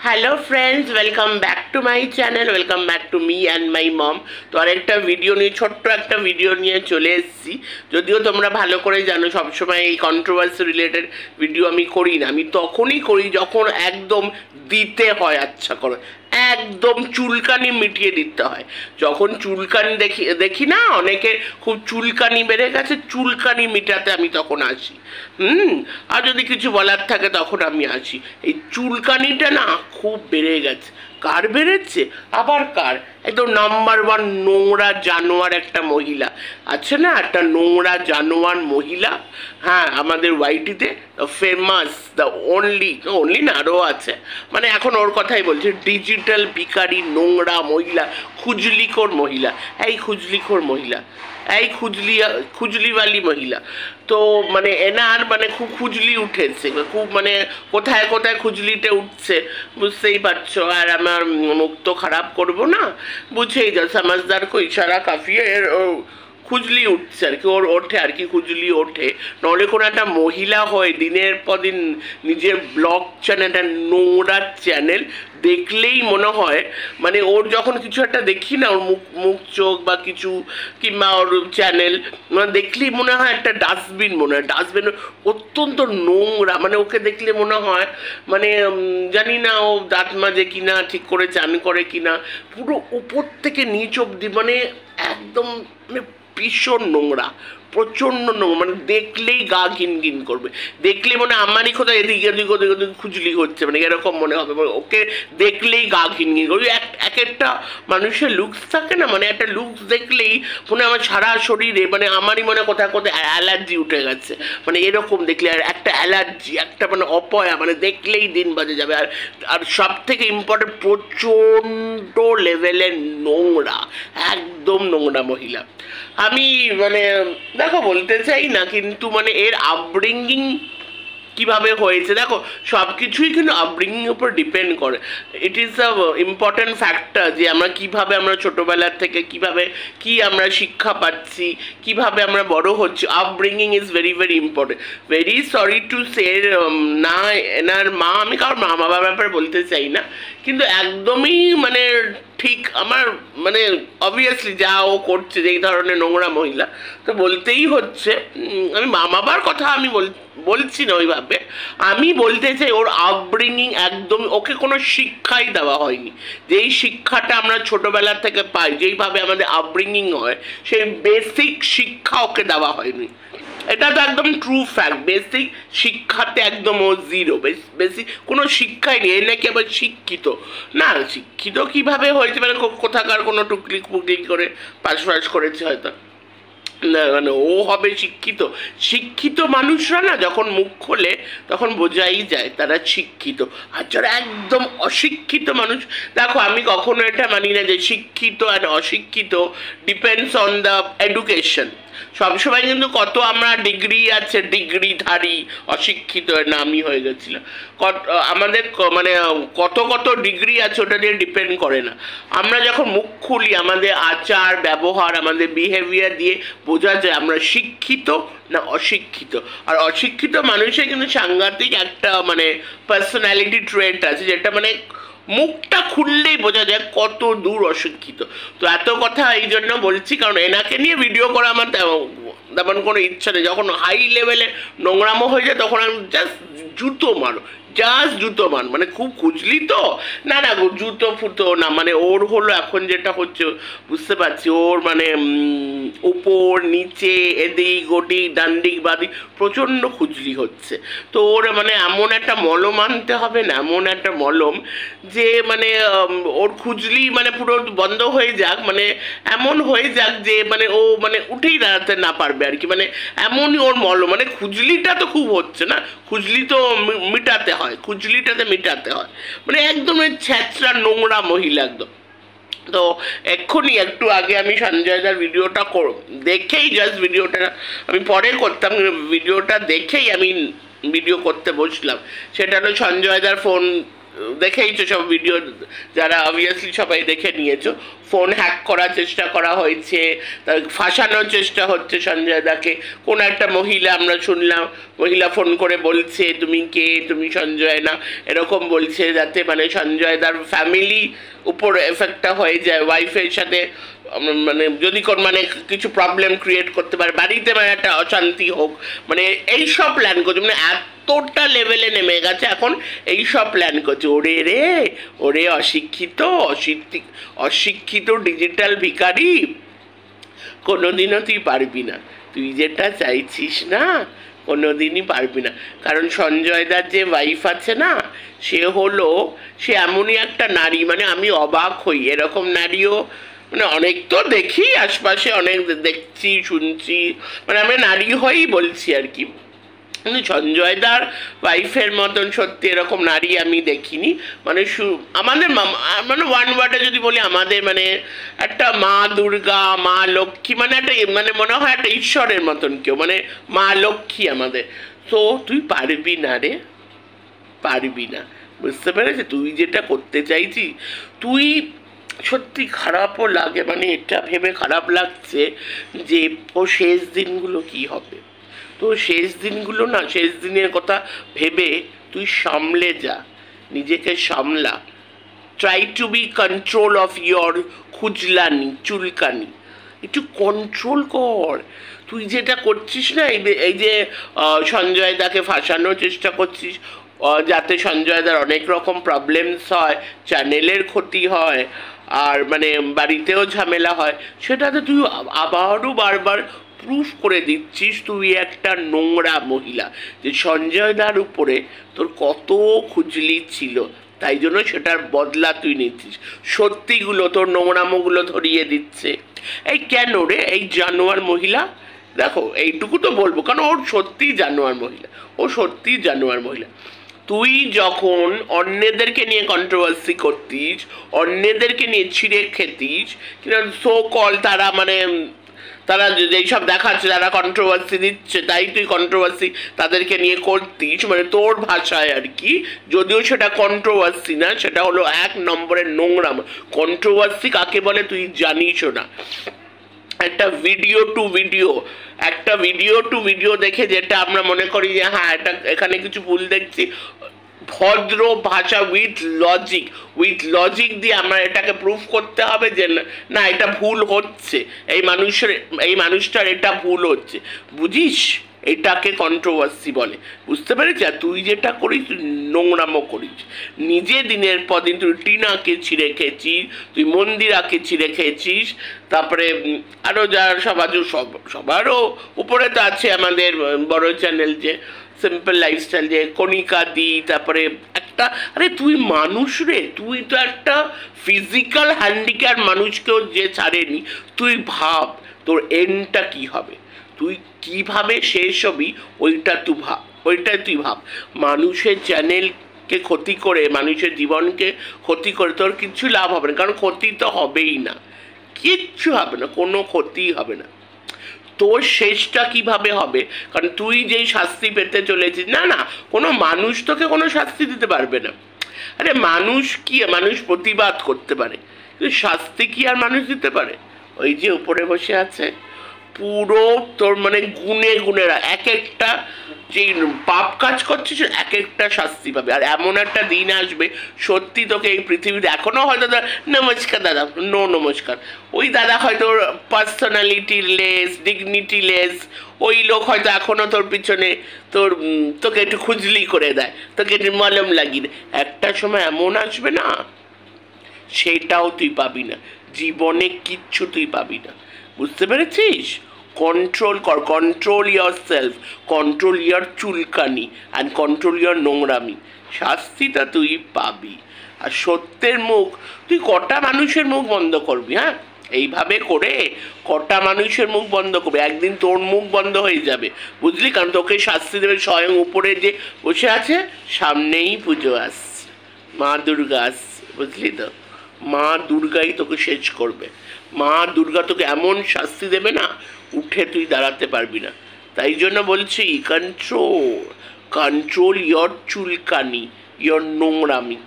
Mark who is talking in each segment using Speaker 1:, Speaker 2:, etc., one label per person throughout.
Speaker 1: Hello friends, welcome back to my channel, welcome back to me and my mom. তো আরেকটা video নিয়ে, ছোট্ট একটা ভিডিও নিয়ে চলে এসেছি। যদিও তোমরা ভালো করে জানো সবসময় এই কন্ট্রোভার্সি রিলেটেড ভিডিও আমি করি না। আমি তখনই করি যখন একদম দিতে হয়, আচ্ছা করে একদম চুলকানি মিটিয়ে দিতে হয়। যখন চুলকানি দেখি না অনেকে খুব চুলকানি বেড়ে গেছে, চুলকানি মিটাতে আমি তখন আসি। আর যদি কিছু বলার থাকে তখন আমি আসি। এই চুলকানিটা না খুব বেড়ে গেছে। কার বেড়েছে আবার কার? একদম নাম্বার ওয়ান নোংরা জানোয়ার একটা মহিলা আছে না, একটা নোংরা জানোয়ার মহিলা। হ্যাঁ, আমাদের ওয়াইটিতে ফেমাস, দ্য অনলি না আরও আছে, মানে এখন ওর কথাই বলছে, ডিজিটাল ভিখারি নোংরা মহিলা, খুজলিখোর মহিলা। এই খুজলিখোর মহিলা, এই খুজলিওয়ালি মহিলা। তো মানে এনার মানে খুব খুজলি উঠেছে, খুব মানে কোথায় কোথায় খুজলিতে উঠছে বুঝতেই পারছো। আর আমার মুখ তো খারাপ করবো না, বুঝেই যাও, সমাজদার কো ইশারা কাফি। এর খুজলি উঠছে আর কি, ওর ওঠে আর কি, খুজলি ওঠে। নাহলে কোনো একটা মহিলা হয়ে দিনের পর দিন নিজের ব্লগ চ্যানেল, একটা নোংরা চ্যানেল দেখলেই মনে হয়, মানে ওর যখন কিছু একটা দেখি না, ওর মুখ চোখ বা কিছু, কিংবা ওর চ্যানেল মানে দেখলেই মনে হয় একটা ডাস্টবিন, মনে হয় ডাস্টবিন, অত্যন্ত নোংরা। মানে ওকে দেখলে মনে হয় মানে জানি না ও দাঁত মাজে কিনা, ঠিক করে চান করে কিনা, পুরো উপর থেকে নিচ অব্দি মানে একদম মানে ভীষণ নোংরা, প্রচণ্ড নোংরা। মানে দেখলেই গা ঘিন করবে, দেখলে মানে আমারই কোথাও এদিকে এদিক ওদিক ওদিক খুজলি হচ্ছে, মানে এরকম মনে হবে। মানে ওকে দেখলেই গা ঘিন করবে। এক একটা মানুষের লুকস থাকে না, মানে একটা লুকস দেখলেই মনে আমার সারা শরীরে, মানে আমারই মনে কোথায় কোথায় অ্যালার্জি উঠে গেছে, মানে এরকম দেখলে। আর একটা অ্যালার্জি, একটা মানে অপয়া, মানে দেখলেই দিন বাজে যাবে। আর সব থেকে ইম্পর্টেন্ট, প্রচণ্ড লেভেলের নোংরা, একদম নোংরা মহিলা। আমি মানে দেখো বলতে চাই না, কিন্তু মানে এর আপব্রিঙ্গিং কিভাবে হয়েছে দেখো, সব কিছুই কিন্তু আপব্রিঙ্গিং উপর ডিপেন্ড করে। It is a important factor যে আমরা কিভাবে, আমরা ছোটোবেলার থেকে কিভাবে কি আমরা শিক্ষা পাচ্ছি, কিভাবে আমরা বড় হচ্ছি। Upbringing is very very important. Very sorry to say, না এনার মা, আমি কারোর মা বাবার ব্যাপারে বলতে চাই না, কিন্তু একদমই মানে ঠিক আমার মানে অবভিয়াসলি যা ও করছে, যেই ধরনের নোংরা মহিলা, তো বলতেই হচ্ছে। আমি মা বাবার কথা আমি বলছি না ওইভাবে, আমি বলতে চাই ওর আপব্রিঙ্গিং একদম, ওকে কোনো শিক্ষাই দেওয়া হয়নি। যেই শিক্ষাটা আমরা ছোটোবেলা থেকে পাই, যেইভাবে আমাদের আপব্রিঙ্গিং হয়, সেই বেসিক শিক্ষা ওকে দেওয়া হয়নি। এটা তো একদম ট্রু ফ্যাক্ট। বেসিক শিক্ষাতে একদম ও জিরো, বেসিক কোনো শিক্ষাই নেই। এর নাকি আবার শিক্ষিত না, শিক্ষিত কীভাবে হয়েছে, মানে কোথাকার কোনো টুকলি ফুকলি করে পাশ করেছে হয়তো না, মানে ও হবে শিক্ষিত। শিক্ষিত মানুষরা না যখন মুখ খোলে তখন বোঝাই যায় তারা শিক্ষিত। আর যারা একদম অশিক্ষিত মানুষ, দেখো আমি কখনো এটা মানি না যে শিক্ষিত আর অশিক্ষিত ডিপেন্ডস অন দ্য এডুকেশন। সবসময় কিন্তু কত আমরা ডিগ্রি আছে, ডিগ্রিধারী অশিক্ষিত নামই হয়ে গেছিল। আমাদের মানে কত ডিগ্রি আছে ওটা দিয়ে ডিপেন্ড করে না। আমরা যখন মুখ খুলি, আমাদের আচার ব্যবহার, আমাদের বিহেভিয়ার দিয়ে বোঝা যায় আমরা শিক্ষিত না অশিক্ষিত। আর অশিক্ষিত মানুষের কিন্তু সাংঘাতিক একটা মানে পার্সোনালিটি ট্রেট আছে, যেটা মানে মুখটা খুললেই বোঝা যায় কত দূর অশিক্ষিত। তো এত কথা এই জন্য বলছি কারণ এনাকে নিয়ে ভিডিও করা আমার তেমন কোনো ইচ্ছা নেই। যখন হাই লেভেলে নোংরামো হয়ে যায় তখন আমি জাস্ট জুতো মারো, মানে খুব খুঁজলি তো না জুতো ফুতো না, মানে ওর হলো এখন যেটা হচ্ছে বুঝতে পারছি, ওর মানে উপর নিচে এদিক ওদিক ডান্ডিক বাদিক প্রচণ্ড খুঁজলি হচ্ছে। তো ওর মানে এমন একটা মলম আনতে হবে না, এমন একটা মলম যে মানে ওর খুঁজলি মানে পুরো বন্ধ হয়ে যাক, মানে এমন হয়ে যাক যে মানে ও মানে উঠেই দাঁড়াতে না পারবে আর কি। মানে এমনই ওর মলম, মানে খুঁজলিটা তো খুব হচ্ছে না, খুঁজলি তো মিটাতে হয়, খুঁজলিটাতে মিটাতে হয়। মানে একদম ছ্যাঁচড়া নোংরা মহিলা একদম। তো এক্ষুনি একটু আগে আমি সঞ্জয়দার ভিডিওটা দেখেই, জাস্ট ভিডিওটা আমি পরে করতাম, ভিডিওটা দেখেই আমি ভিডিও করতে বসলাম। সেটা হলো সঞ্জয়দার ফোন দেখেইছো সব ভিডিও, যারা অবভিয়াসলি সবাই দেখে নিয়েছো, ফোন হ্যাক করার চেষ্টা করা হয়েছে, ফাঁসানোর চেষ্টা হচ্ছে সঞ্জয় দাকে। কোন একটা মহিলা আমরা শুনলাম, মহিলা ফোন করে বলছে তুমি কে, তুমি সঞ্জয় না, এরকম বলছে, যাতে মানে সঞ্জয় দার ফ্যামিলি উপর এফেক্টটা হয়ে যায়, ওয়াইফের সাথে মানে যদি কোন মানে কিছু প্রবলেম ক্রিয়েট করতে পারে বাড়িতে, মানে একটা অশান্তি হোক, মানে এইসব প্ল্যান করছে, মানে এতটা লেভেলে নেমে গেছে এখন, এইসব প্ল্যান করছে। ওরে রে, ওরে অশিক্ষিত অশিক্ষিত ডিজিটাল ভিখারি, কোনোদিনও তুই পারবি না, তুই যেটা চাইছিস না কোনোদিনই পারবি না। কারণ সঞ্জয় দার যে ওয়াইফ আছে না, সে এমনই একটা নারী, মানে আমি অবাক হই, এরকম নারীও মানে অনেক তো দেখি আশপাশে, অনেক দেখছি শুনছি, মানে আমি নারী হয়েই বলছি আর কি, কিন্তু সঞ্জয় দার ওয়াইফের মতন সত্যি এরকম নারী আমি দেখিনি। মানে আমাদের মানে ওয়ান ওয়ার্ডে যদি বলি, আমাদের মানে একটা মা দুর্গা, মা লক্ষ্মী, মানে একটা মানে মনে হয় একটা ঈশ্বরের মতন কেউ, মানে মা লক্ষ্মী আমাদের। তো তুই পারবি না রে, পারবি না, বুঝতে পেরেছিস? তুই যেটা করতে চাইছি, তুই সত্যি খারাপও লাগে, মানে এটা ভেবে খারাপ লাগছে যে ও শেষ দিনগুলো কি হবে। তো শেষ দিনগুলো না, শেষ দিনের কথা ভেবে তুই সামলে যা, নিজেকে সামলা, try to be control of your খুজলানি চুলকানি, একটু কন্ট্রোল কর। তুই যেটা করছিস না, এই যে সঞ্জয় দাকে ফাঁসানোর চেষ্টা করছিস, যাতে সঞ্জয় দার অনেক রকম প্রবলেমস হয়, চ্যানেলের ক্ষতি হয়, আর মানে বাড়িতেও ঝামেলা হয়, সেটাতে তুই আবারও বারবার প্রুফ করে দিচ্ছিস তুই একটা নোংরা মহিলা, যে সঞ্জয় দার উপরে তোর কত খুজলি ছিল, তাই জন্য সেটার বদলা তুই নিচ্ছিস। সত্যিগুলো, তোর নোংরামোগুলো ধরিয়ে দিচ্ছে। এই কেন রে, এই জানোয়ার মহিলা, দেখো এইটুকু তো বলবো, কারণ ওর সত্যিই জানোয়ার মহিলা, ও সত্যিই জানোয়ার মহিলা। তুই যখন অন্যদেরকে নিয়ে কন্ট্রোভার্সি করতিস, অন্যদেরকে নিয়ে ছিঁড়ে খেতিস, কিনা সো কল তারা মানে তারা যেসব দেখাচ্ছে, তারা কন্ট্রোভার্সি দিচ্ছে, তাই তুই কন্ট্রোভার্সি তাদেরকে নিয়ে করতিস, মানে তোর ভাষায় আর কি, যদিও সেটা কন্ট্রোভার্সি না, সেটা হলো 1 নম্বরের নোংরাম। কন্ট্রোভার্সি কাকে বলে তুই জানিসও না। একটা ভিডিও টু ভিডিও দেখে যেটা আমরা মনে করি যে হ্যাঁ এটা এখানে কিছু ভুল দেখছি, ভদ্র ভাষা উইথ লজিক দিয়ে আমরা এটাকে প্রুফ করতে হবে যে না এটা ভুল হচ্ছে, এই মানুষটার এটা ভুল হচ্ছে, বুঝিস? এটাকে কন্ট্রোভার্সি বলে, বুঝতে পেরেছিস? আর তুই যেটা করিস, তুই নোংরামো করিস, নিজে দিনের পর দিন তুই টিনাকে ছিঁড়ে খেয়েছিস, তুই মন্দিরাকে ছিঁড়ে খেয়েছিস, তারপরে আরও যারা সবারও উপরে তো আছে আমাদের বড় চ্যানেল যে সিম্পল লাইফস্টাইল, যে কণিকা দি, তারপরে একটা, আরে তুই মানুষ রে, তুই তো একটা ফিজিক্যাল হ্যান্ডিক্যাপ মানুষকেও যে ছাড়েনি, তুই ভাব তোর এন্ডটা কি হবে, তুই কিভাবে শেষ হবি, ওইটাই তুই ভাব। মানুষের চ্যানেলকে ক্ষতি করে, মানুষের জীবনকে ক্ষতি করে তোর কিচ্ছু লাভ হবে না, কারণ ক্ষতি তো হবেই না, কিচ্ছু হবে না, কোনো ক্ষতিই হবে না। তোর শেষটা কিভাবে হবে, কারণ তুই যেই শাস্তি পেতে চলেছিস, না কোনো মানুষ তোকে কোনো শাস্তি দিতে পারবে না। আরে মানুষ প্রতিবাদ করতে পারে, কিন্তু শাস্তি কি আর মানুষ দিতে পারে? ওই যে উপরে বসে আছে, পুরো তোর মানে গুনে এক একটা যে পাপ কাজ করছিস, এক একটা শাস্তি পাবে। আর এমন একটা দিন আসবে সত্যি তোকে এই পৃথিবীতে, এখনো হয়তো নমস্কার দাদা, নমস্কার, ওই দাদা হয়তো পার্সোনালিটি লেস, ডিগনিটি লেস, ওই লোক হয়তো এখনো তোর পিছনে তোকে একটু খুজলি করে দেয়, তোকে একটু মলম লাগিয়ে দেয়। একটা সময় এমন আসবে না, সেটাও তুই পাবি না, জীবনে কিচ্ছু তুই পাবি না, বুঝতে পেরেছিস? কন্ট্রোল কর, control your self, control your চুলকানি অ্যান্ড কন্ট্রোল ইয়োর নোংরামি, শাস্তিটা তুই পাবি। আর সত্যের মুখ, তুই কটা মানুষের মুখ বন্ধ করবি? হ্যাঁ, এইভাবে করে কটা মানুষের মুখ বন্ধ করবে, একদিন তোর মুখ বন্ধ হয়ে যাবে, বুঝলি? কারণ তোকে শাস্তি দেবে স্বয়ং উপরে যে বসে আছে, সামনেই পুজো আসছে, মা দুর্গা আসছে, বুঝলি তো? মা দুর্গাই তোকে শেষ করবে, মা দুর্গা তোকে এমন শাস্তি দেবে না, উঠে তুই দাঁড়াতে পারবি না। তাই জন্য বলছি, কন্ট্রোল ইয়োর চুলকানি, ইয়োর নোংরামি,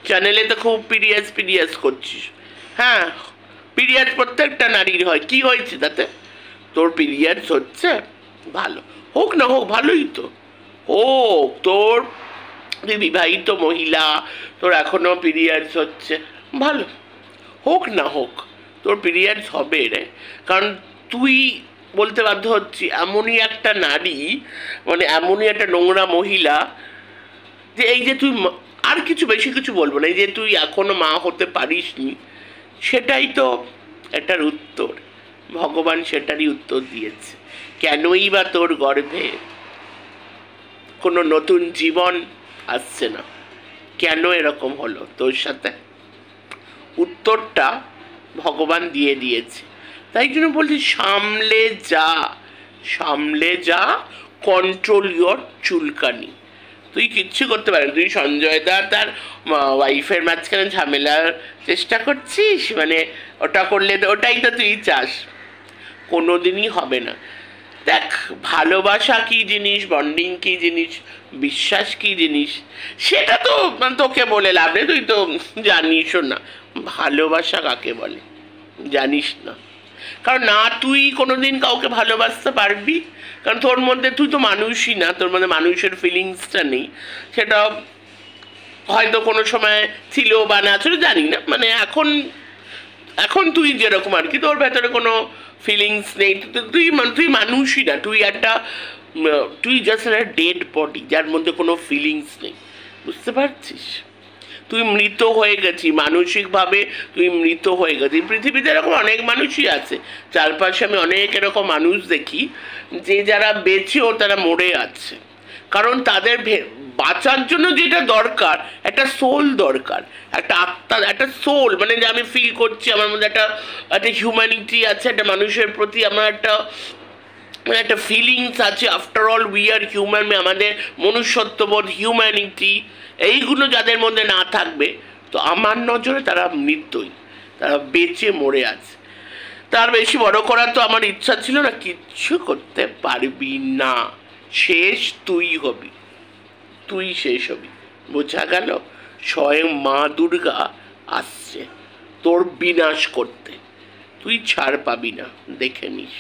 Speaker 1: চ্যানেলে তো খুব পিরিয়াস করছিস। হ্যাঁ, পিরিয়ড প্রত্যেকটা নারীর হয়, কি হয়েছে তাতে? তোর পিরিয়ডস হচ্ছে, ভালো হোক না হোক, ভালোই তো হোক। তোর তুই বিবাহিত মহিলা, তোর এখনো পিরিয়ডস হচ্ছে, ভালো হোক না হোক, তোর পিরিয়ডস হবে রে। কারণ তুই বলতে বাধ্য হচ্ছি, এমনই একটা নারী, মানে এমনই একটা নোংরা মহিলা, যে এই যে তুই আর কিছু বেশি কিছু বলবো না, এই যে তুই এখনো মা হতে পারিসনি, সেটাই তো এটার উত্তর। ভগবান সেটারই উত্তর দিয়েছে। কেনই বা তোর গর্ভে কোনো নতুন জীবন আসছে না? কেন এরকম হলো তোর সাথে? উত্তরটা ভগবান দিয়ে দিয়েছে। তাই জন্য বলছি, সামলে যা, কন্ট্রোল ইয়োর চুলকানি। তুই কিচ্ছু করতে পারবি। তুই সঞ্জয় দা তার ওয়াইফের মাঝখানে ঝামেলার চেষ্টা করছিস, মানে ওটা করলে ওটাই তো তুই চাস, কোনোদিনই হবে না। দেখ, ভালোবাসা কি জিনিস, বন্ডিং কি জিনিস, বিশ্বাস কি জিনিস, সেটা তো তোকে বলে লাভ নেই, তুই তো জানিসও না ভালোবাসা কাকে বলে, জানিস না। কারণ না তুই কোনোদিন কাউকে ভালোবাসতে পারবি, কারণ তোর মধ্যে, তুই তো মানুষই না, তোর মধ্যে মানুষের ফিলিংসটা নেই। সেটা হয়তো কোনো সময় ছিল বা না ছিল জানি না, মানে এখন তুই যেরকম আর কি, তোর ভেতরে কোনো ফিলিংস নেই, তুই মানুষই না, তুই জাস্ট একটা ডেড বডি যার মধ্যে কোনো ফিলিংস নেই, বুঝতে পারছিস? তুই মৃত হয়ে গেছি, মানসিকভাবে তুই মৃত হয়ে গেছিস। পৃথিবীতে এরকম অনেক মানুষই আছে, চারপাশে আমি অনেক এরকম মানুষ দেখি যে যারা বেঁচেও তারা মরে আছে। কারণ তাদের বাঁচার জন্য যেটা দরকার, একটা সোল দরকার, একটা আত্মা, একটা সোল, মানে যে আমি ফিল করছি আমার মধ্যে একটা হিউম্যানিটি আছে, একটা মানুষের প্রতি আমার একটা ফিলিংস আছে। After all we are human, আমাদের মনুষ্যত্ববোধ, হিউম্যানিটি, এইগুলো যাদের মধ্যে না থাকবে, তো আমার নজরে তারা মৃত্যুই, তারা বেঁচে মরে আছে। তার বেশি বড় করার তো আমার ইচ্ছা ছিল না, কিচ্ছু করতে পারবি না, শেষ তুই হবি, তুই শেষ হবি, বোঝা গেল? স্বয়ং মা দুর্গা আসছে তোর বিনাশ করতে, তুই ছাড় পাবি না, দেখে নিস।